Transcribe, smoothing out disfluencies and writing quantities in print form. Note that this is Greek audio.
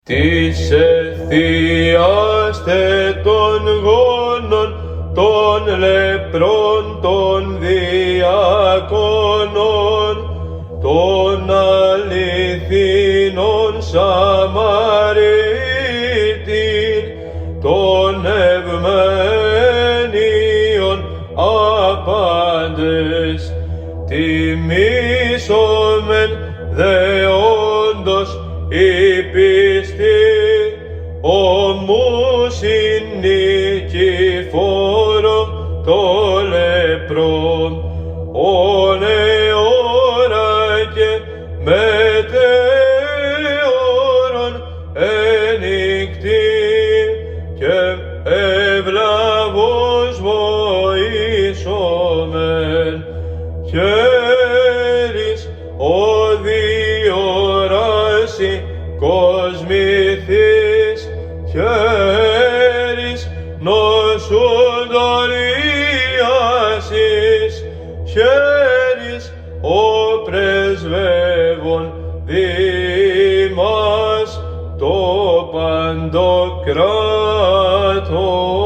Της ευθύαστε των γόνων, των λεπρών, των διακόνων, των αληθινών Σαμαρίτην, των ευμένιων άπαντες, τιμήσομεν δε όντως η πίστη, ομούς ειν νικηφόρο το λεπρό, ον αιώρα και μετέωρον ενικτή, και ευλαβώς βοήσομεν, χέρις ο διοράσει κοσμηθείς, χέρις νοσούντων ιάσεις, χέρις ο πρεσβεύων δήμας το παντοκράτος.